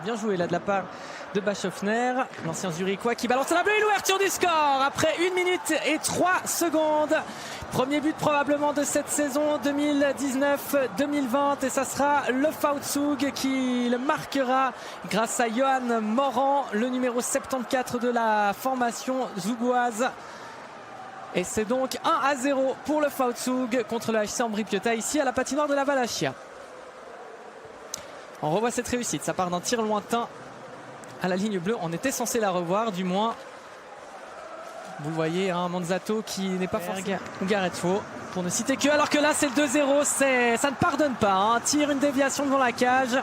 bien joué là de la part de Bachhoffner, l'ancien Zurichois qui balance la bleue et l'ouverture du score après 1 minute et 3 secondes. Premier but probablement de cette saison 2019-2020 et ça sera le Fautzug qui le marquera grâce à Johan Morand, le numéro 74 de la formation zougoise. Et c'est donc 1-0 pour le Fautzug contre le HC Ambri-Piotta ici à la patinoire de la Valachia. On revoit cette réussite, ça part d'un tir lointain à la ligne bleue. On était censé la revoir, du moins. Vous le voyez, hein, Manzato qui n'est pas forcément Garetfo, pour ne citer que. Alors que là, c'est le 2-0, ça ne pardonne pas. Hein. Tire, une déviation devant la cage.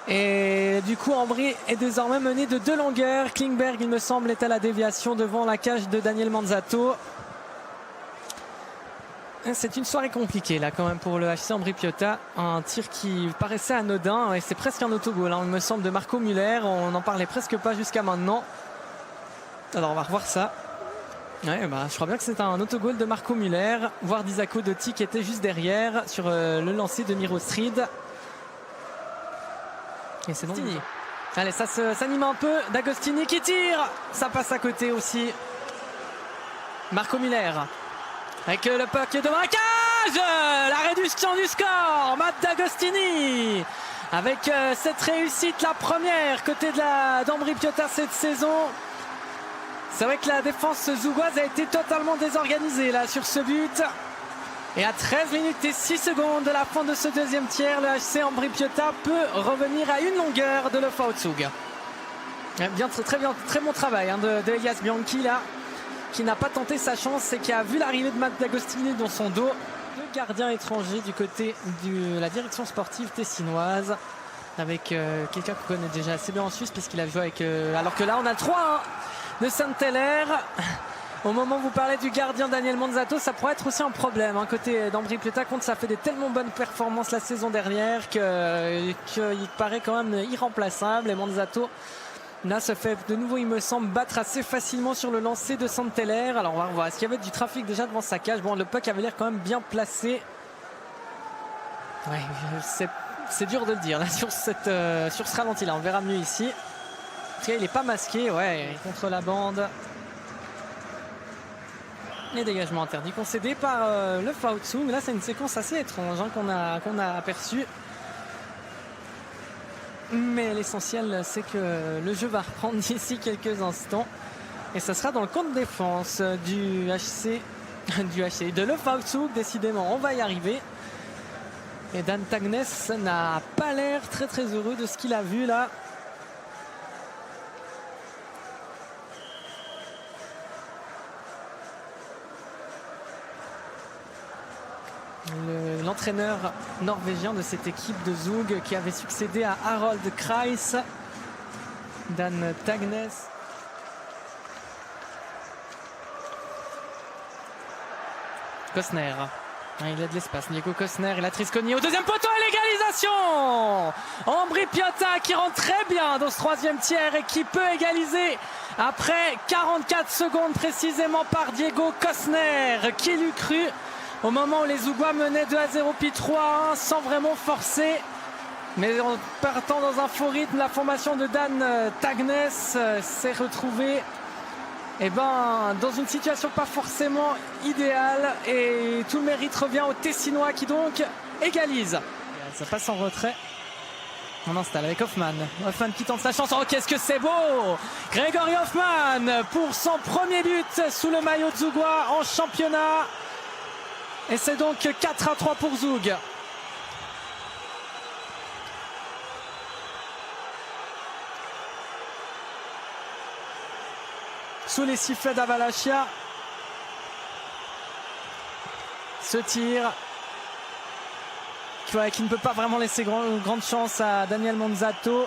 Et du coup, Ambri est désormais mené de 2 longueurs. Klingberg, il me semble, est à la déviation devant la cage de Daniel Manzato. C'est une soirée compliquée là quand même pour le HC Ambri-Piotta. Un tir qui paraissait anodin et c'est presque un autogol, hein, il me semble, de Marco Müller. On n'en parlait presque pas jusqu'à maintenant. Alors on va revoir ça. Ouais, je crois bien que c'est un autogol de Marco Müller, voire d'Isako Dotti qui était juste derrière sur le lancer de Miro Strid. Et c'est donc fini. Allez, ça s'anime un peu. D'Agostini qui tire, ça passe à côté aussi. Marco Müller avec le puck devant la cage, la réduction du score, Matt D'Agostini avec cette réussite, la première côté d'Ambri-Piotta cette saison. C'est vrai que la défense zougoise a été totalement désorganisée là sur ce but. Et à 13 minutes et 6 secondes de la fin de ce deuxième tiers, le HC Ambri-Piotta peut revenir à une longueur de le Fautzug. Bien, très bon travail hein, de Elias Bianchi là, qui n'a pas tenté sa chance et qui a vu l'arrivée de Matt D'Agostini dans son dos. 2 gardiens étrangers du côté de la direction sportive tessinoise, avec quelqu'un qu'on connaît déjà assez bien en Suisse puisqu'il a joué avec... alors que là on a 3 de Saint-Hilaire. Au moment où vous parlez du gardien Daniel Manzato, ça pourrait être aussi un problème. Côté d'Ambri-Piotta, contre ça fait des tellement bonnes performances la saison dernière qu'il paraît quand même irremplaçable. Et Manzato là se fait de nouveau, il me semble, battre assez facilement sur le lancer de Saint-Hilaire. Alors on va revoir, est-ce qu'il y avait du trafic déjà devant sa cage? Bon, le puck avait l'air quand même bien placé. Ouais, c'est dur de le dire là, sur ce ralenti là, on verra mieux ici. En tout cas, il n'est pas masqué, ouais, contre la bande. Les dégagements interdits concédés par le Fautzug. Là, c'est une séquence assez étrange hein, qu'on a aperçue. Mais l'essentiel, c'est que le jeu va reprendre d'ici quelques instants. Et ça sera dans le camp de défense du de le Fautzug, décidément. On va y arriver. Et Dan Tagnes n'a pas l'air très heureux de ce qu'il a vu là. L'entraîneur norvégien de cette équipe de Zug qui avait succédé à Harold Kreis, Dan Tagnes. Cosner, il a de l'espace, Nico Cosner et la Trisconi au deuxième poteau et l'égalisation. Ambri-Piotta qui rentre très bien dans ce 3e tiers et qui peut égaliser après 44 secondes précisément par Diego Cosner. Qui l'eût cru? Au moment où les Zougois menaient 2-0 puis 3-1 sans vraiment forcer. Mais en partant dans un faux rythme, la formation de Dan Tagnes s'est retrouvée dans une situation pas forcément idéale. Et tout le mérite revient aux Tessinois qui donc égalisent. Ça passe en retrait. On installe avec Hoffman. Hoffman qui tente sa chance. Oh, qu'est-ce que c'est beau! Grégory Hoffman pour son premier but sous le maillot zougois en championnat. Et c'est donc 4-3 pour Zug. Sous les sifflets d'Avalachia. Ce tir qui ne peut pas vraiment laisser grande chance à Daniel Manzato.